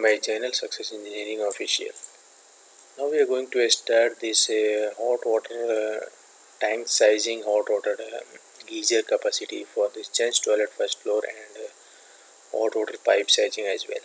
to my channel Success Engineering Official. Now we are going to start this hot water tank sizing, hot water geyser capacity for this gents toilet first floor, and hot water pipe sizing as well.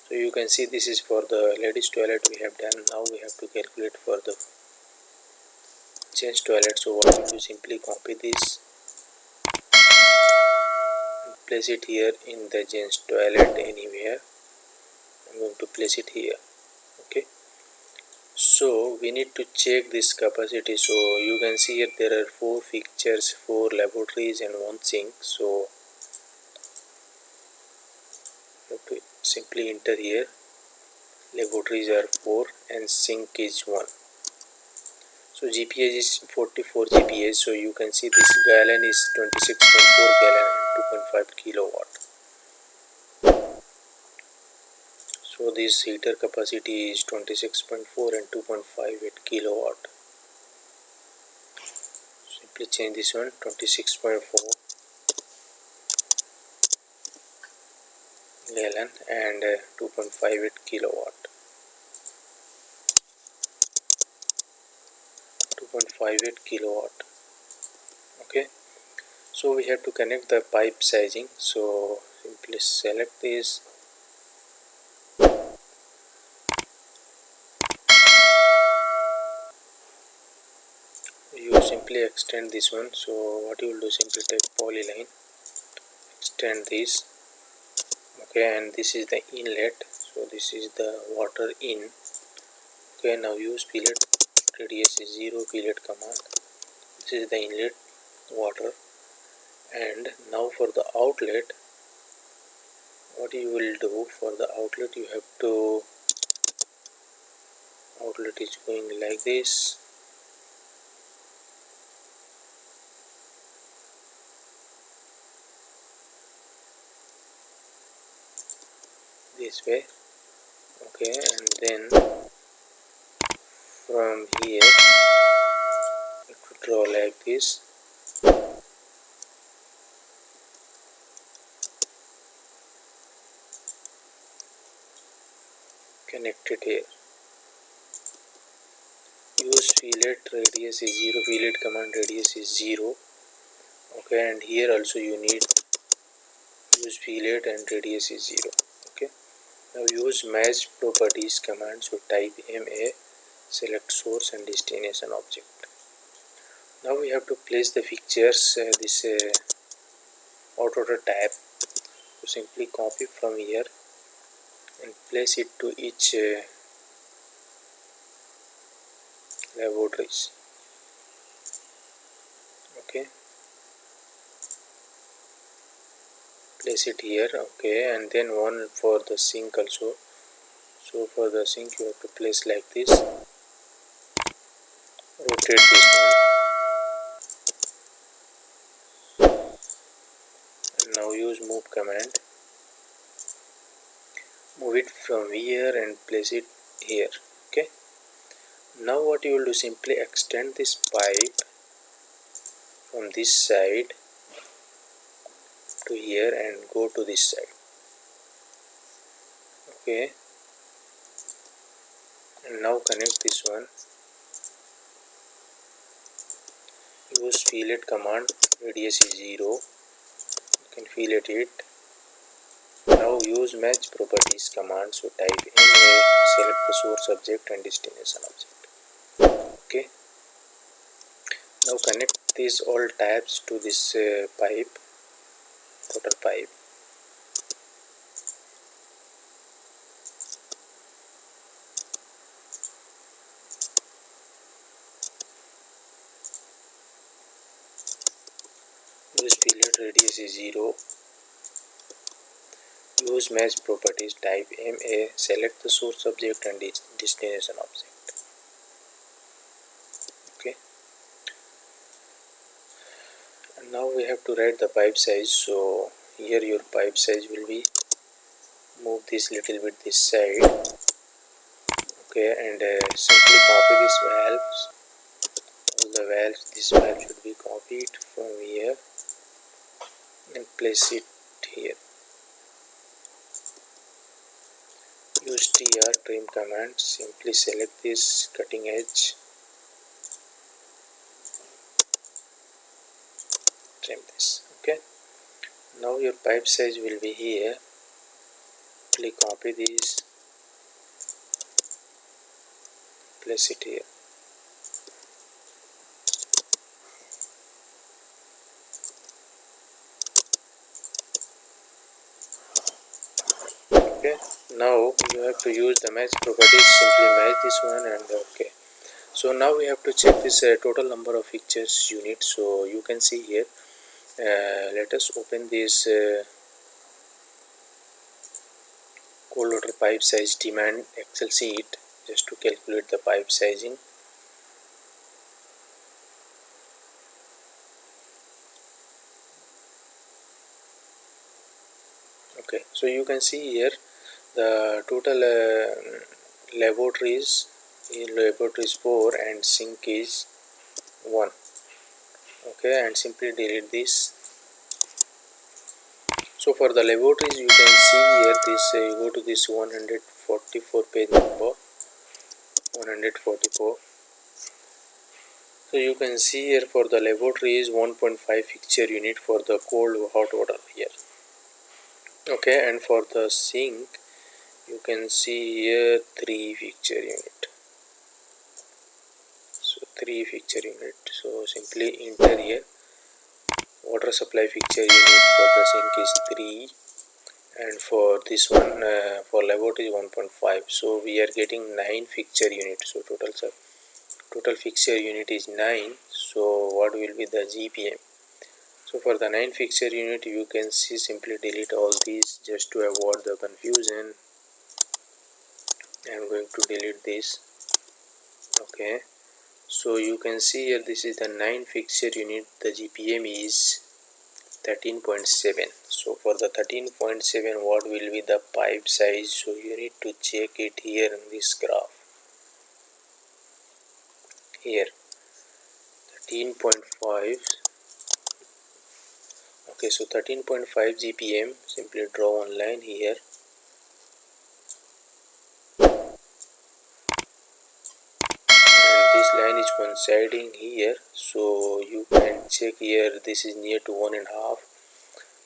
So you can see this is for the ladies toilet we have done. Now we have to calculate for the gents toilet. So what we do, simply copy this and place it here in the gents toilet anywhere. I'm going to place it here. Okay, so we need to check this capacity. So you can see here there are 4 fixtures, 4 laboratories and 1 sink. So you have to simply enter here. Laboratories are 4 and sink is 1. So GPH is 44 GPH. So you can see this gallon is 26.4 gallon and 2.5 kilowatt. So this heater capacity is 26.4 and 2.58 kilowatt. Simply change this one, 26.4 gallon and 2.58 kilowatt. 2.58 kilowatt. Okay, so we have to connect the pipe sizing. So simply select this. You simply extend this one. So what you will do, simply take polyline, extend this. Okay, and this is the inlet. So this is the water in. Okay, now use fillet radius is 0 fillet command. This is the inlet water. And now for the outlet, what you will do, for the outlet you have to, outlet is going like this. This way. Okay, and then from here you have to draw like this. Connect it here. Use fillet radius is 0 fillet command radius is 0. Okay, and here also you need use fillet and radius is 0. Okay, now use match properties command. So type MA, select source and destination object. Now we have to place the fixtures, this hot water tap. So simply copy from here and place it to each laboratories. Okay, place it here. Okay, and then one for the sink also. So for the sink you have to place like this, rotate this one, and now use move command. Move it from here and place it here. Okay, now what you will do, simply extend this pipe from this side to here and go to this side. Okay, and now connect this one. Use fillet command, radius is 0. You can fillet it. Now use match properties command. So type MA, select the source object and destination object. Okay, now connect these all tabs to this pipe, total pipe. Use fillet radius is 0. Use match properties, type MA, select the source object and destination object. Okay, and now we have to write the pipe size. So here your pipe size will be, move this little bit this side. Okay, and simply copy these valves. All the valves, this valve should be copied from here and place it here. use tr trim command, simply select this cutting edge, trim this. Okay, now your pipe size will be here. Click copy this, place it here. Okay, now you have to use the match properties, simply match this one and okay. So now we have to check this total number of fixtures unit. So you can see here, let us open this cold water pipe size demand Excel sheet just to calculate the pipe sizing. Okay, so you can see here the total laboratories in laboratories 4 and sink is 1. Okay, and simply delete this. So for the laboratories you can see here this you go to this 144 page number 144. So you can see here for the laboratory is 1.5 fixture unit for the cold hot water here. Okay, and for the sink you can see here 3 fixture unit. So 3 fixture unit. So simply enter here water supply fixture unit for the sink is 3 and for this one for laboratory is 1.5. So we are getting 9 fixture unit. So total fixture unit is 9. So what will be the GPM? So for the 9 fixture unit you can see, simply delete all these just to avoid the confusion. I am going to delete this. Okay, so you can see here this is the 9 fixture unit, the GPM is 13.7. so for the 13.7 what will be the pipe size? So you need to check it here in this graph here 13.5. okay, so 13.5 GPM, simply draw one line here. This line is coinciding here, so you can check here this is near to 1.5.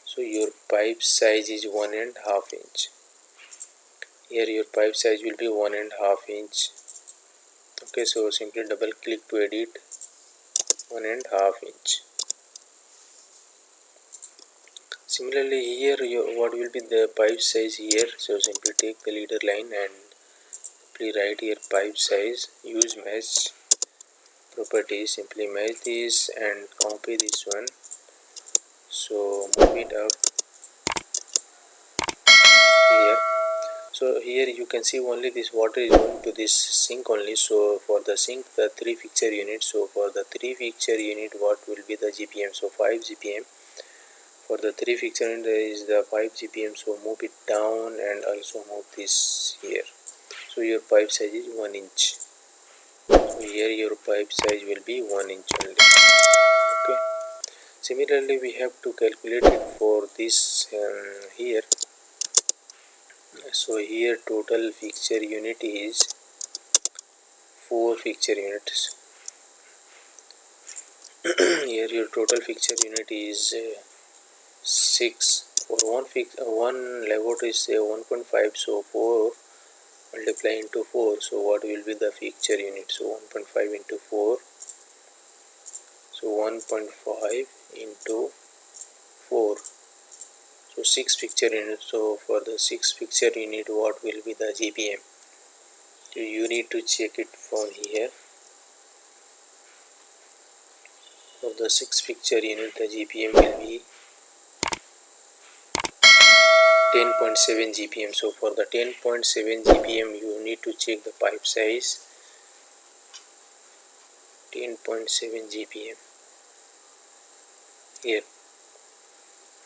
so your pipe size is 1.5 inch. Here your pipe size will be 1.5 inch. Okay, so simply double click to edit 1.5 inch. Similarly here what will be the pipe size here? So simply take the leader line and simply write here pipe size, use match property, simply match this and copy this one. So move it up here. So here you can see only this water is going to this sink only. So for the sink the 3 fixture unit. So for the 3 fixture unit what will be the GPM? So 5 GPM. For the 3 fixture unit is the 5 GPM. So move it down and also move this here. So your pipe size is 1 inch. So here your pipe size will be 1 inch only. Okay. Similarly we have to calculate it for this here. So here total fixture unit is 4 fixture units. Here your total fixture unit is 6. For one laboratory is 1.5. so 4 multiply into 4. So what will be the fixture unit? So 1.5 into 4. So 1.5 into 4. So 6 fixture units. So for the 6 fixture unit what will be the GPM? So you need to check it from here. For the 6 fixture unit the GPM will be 10.7 GPM. So for the 10.7 GPM you need to check the pipe size 10.7 GPM. Here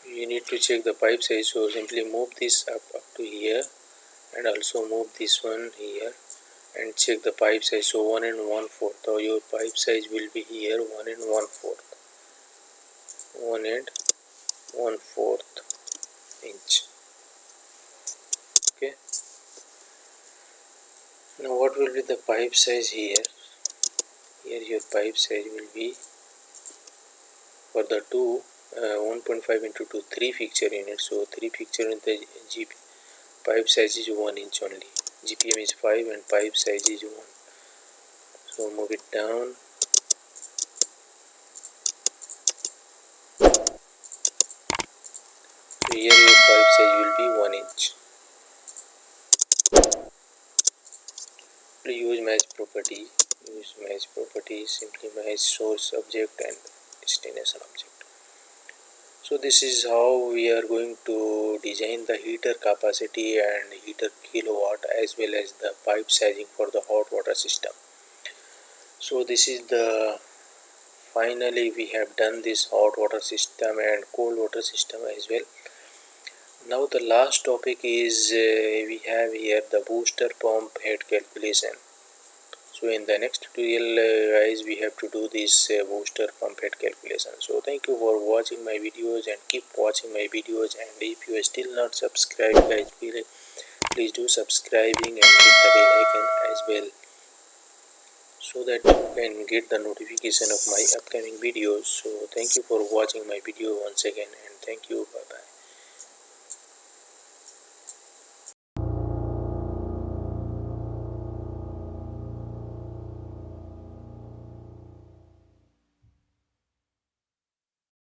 you need to check the pipe size. So simply move this up to here and also move this one here and check the pipe size. So 1 and 1/4. So your pipe size will be here 1 and 1/4. 1 and 1/4 inch. Okay. Now what will be the pipe size here? Here your pipe size will be for the two 1.5 into 2 3 fixture units. So 3 fixture in the GP pipe size is 1 inch only. GPM is 5 and pipe size is 1. So move it down. So here your pipe size will be 1 inch. Use match property. Use match property. Simply match source object and destination object. So this is how we are going to design the heater capacity and heater kilowatt as well as the pipe sizing for the hot water system. So this is the finally we have done this hot water system and cold water system as well. Now the last topic is we have here the booster pump head calculation. So in the next tutorial guys, we have to do this booster pump head calculation. So thank you for watching my videos and keep watching my videos, and if you are still not subscribed guys, please do subscribing and hit the bell icon as well, so that you can get the notification of my upcoming videos. So thank you for watching my video once again, and thank you. Bye bye.